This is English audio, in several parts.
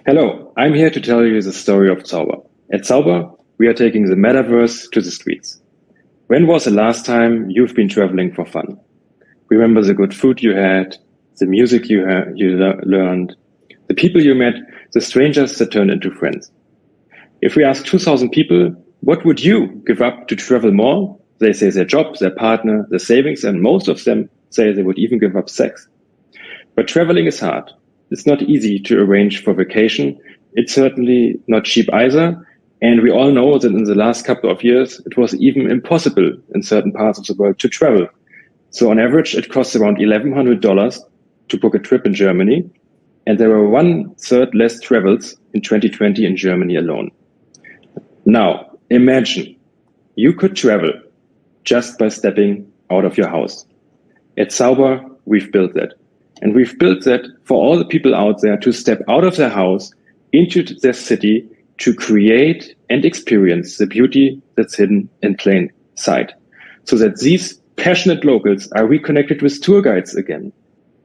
Hello, I'm here to tell you the story of ZAUBAR. At ZAUBAR, we are taking the metaverse to the streets. When was the last time you've been traveling for fun? Remember the good food you had, the music you learned, the people you met, the strangers that turned into friends. If we ask 2,000 people, what would you give up to travel more? They say their job, their partner, their savings, and most of them say they would even give up sex. But traveling is hard. It's not easy to arrange for vacation. It's certainly not cheap either. And we all know that in the last couple of years, it was even impossible in certain parts of the world to travel. So on average, it costs around $1,100 to book a trip in Germany. And there were 1/3 less travels in 2020 in Germany alone. Now, imagine you could travel just by stepping out of your house. At ZAUBAR, we've built that. And we've built that for all the people out there to step out of their house into their city to create and experience the beauty that's hidden in plain sight. So that these passionate locals are reconnected with tour guides again.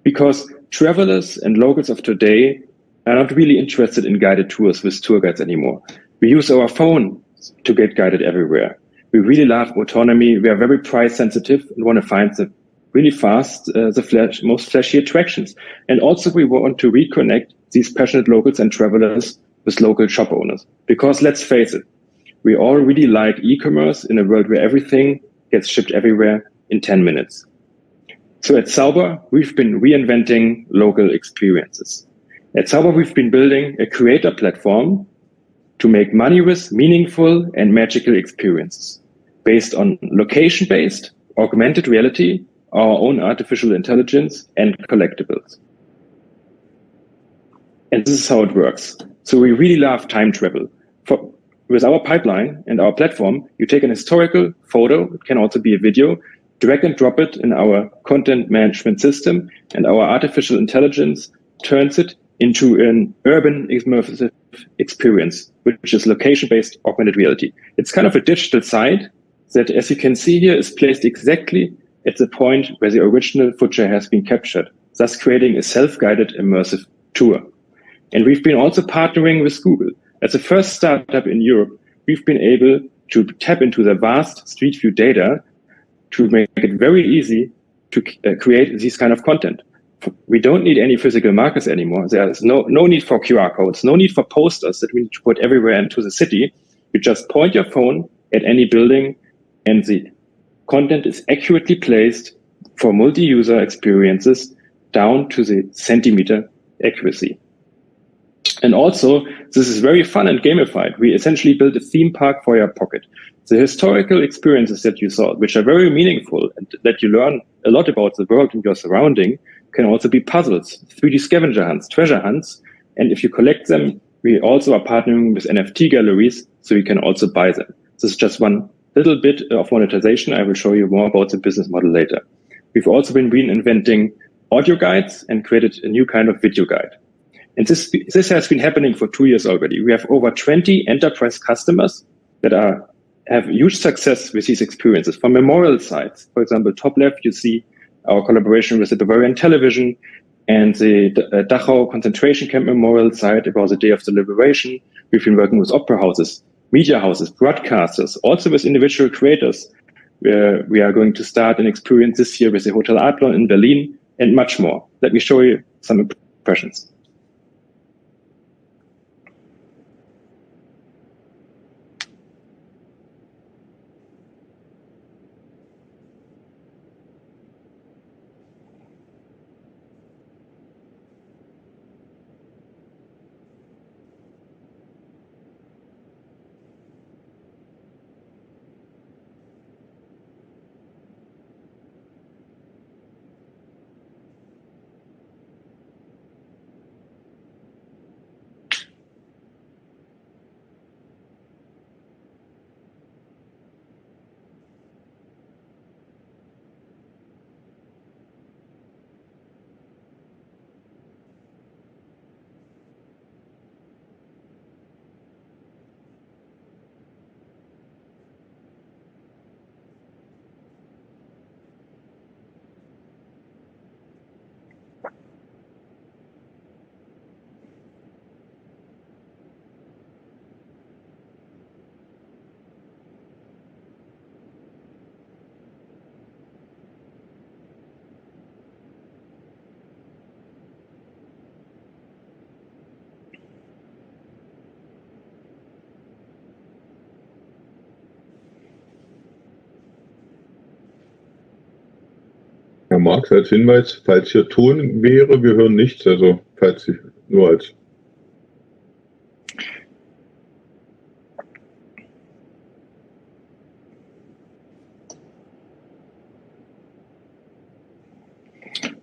Because travelers and locals of today are not really interested in guided tours with tour guides anymore. We use our phone to get guided everywhere. We really love autonomy. We are very price sensitive and want to find the really fast, most flashy attractions. And also we want to reconnect these passionate locals and travelers with local shop owners. Because let's face it, we all really like e-commerce in a world where everything gets shipped everywhere in 10 minutes. So at ZAUBAR, we've been reinventing local experiences. At ZAUBAR, we've been building a creator platform to make money with meaningful and magical experiences based on location-based, augmented reality, our own artificial intelligence, and collectibles. And this is how it works. So we really love time travel. With our pipeline and our platform, you take an historical photo, it can also be a video, drag and drop it in our content management system, and our artificial intelligence turns it into an urban immersive experience, which is location-based augmented reality. It's kind of a digital site that, as you can see here, is placed exactly at the point where the original footage has been captured, thus creating a self-guided immersive tour. And we've been also partnering with Google. As the first startup in Europe, we've been able to tap into the vast Street View data to make it very easy to create this kind of content. We don't need any physical markers anymore. There is no need for QR codes, no need for posters that we need to put everywhere into the city. You just point your phone at any building and the content is accurately placed for multi-user experiences down to the centimeter accuracy. And also, this is very fun and gamified. We essentially built a theme park for your pocket. The historical experiences that you saw, which are very meaningful and that you learn a lot about the world and your surrounding, can also be puzzles, 3D scavenger hunts, treasure hunts. And if you collect them, we also are partnering with NFT galleries, so you can also buy them. This is just one little bit of monetization. I will show you more about the business model later. We've also been reinventing audio guides and created a new kind of video guide. And this has been happening for 2 years already. We have over 20 enterprise customers that have huge success with these experiences. From memorial sites, for example, top left, you see our collaboration with the Bavarian Television and the Dachau concentration camp memorial site about the Day of the Liberation. We've been working with opera houses, media houses, broadcasters, also with individual creators. We are going to start an experience this year with the Hotel Adlon in Berlin and much more. Let me show you some impressions. Herr Marx als Hinweis, falls hier Ton wäre, wir hören nichts, also falls Sie nur als...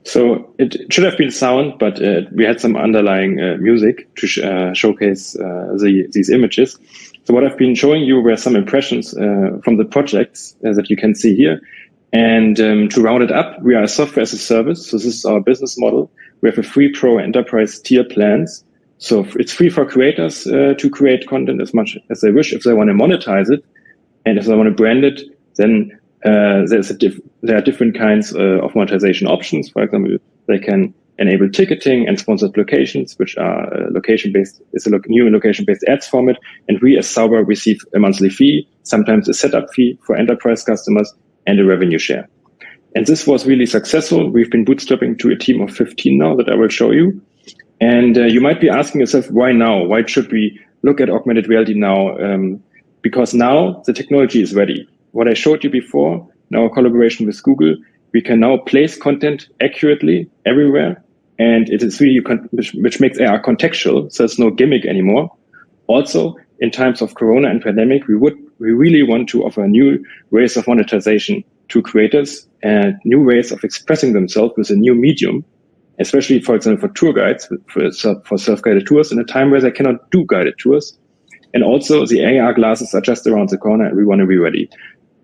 So it should have been sound, but we had some underlying music to showcase these images. So what I've been showing you were some impressions from the projects that you can see here. And to round it up, we are a software as a service. So this is our business model. We have a free pro enterprise tier plans. So it's free for creators to create content as much as they wish. If they want to monetize it and if they want to brand it, then there are different kinds of monetization options. For example, they can enable ticketing and sponsored locations, which are location-based, is a new location-based ads format. And we as ZAUBAR receive a monthly fee, sometimes a setup fee for enterprise customers, and a revenue share. And this was really successful. We've been bootstrapping to a team of 15 now that I will show you. And you might be asking yourself, why now? Why should we look at augmented reality now? Because now the technology is ready. What I showed you before, in our collaboration with Google, we can now place content accurately everywhere. And it is really, which makes AR contextual, so it's no gimmick anymore. Also, in times of Corona and pandemic, we really want to offer new ways of monetization to creators and new ways of expressing themselves with a new medium, especially, for example, for tour guides, for self-guided tours in a time where they cannot do guided tours. And also the AR glasses are just around the corner and we want to be ready.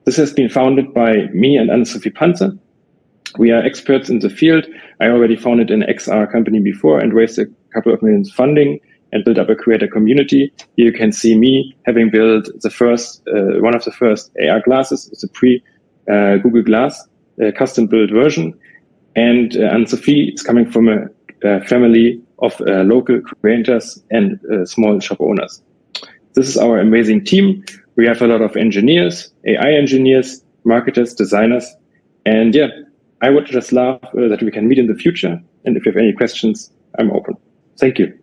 This has been founded by me and Anne-Sophie Panzer. We are experts in the field. I already founded an XR company before and raised a couple of millions funding and built up a creator community. Here you can see me having built the first, one of the first AR glasses. It's a pre-Google Glass, custom built version. And Anne-Sophie is coming from a family of local creators and small shop owners. This is our amazing team. We have a lot of engineers, AI engineers, marketers, designers. And yeah, I would just love that we can meet in the future. And if you have any questions, I'm open. Thank you.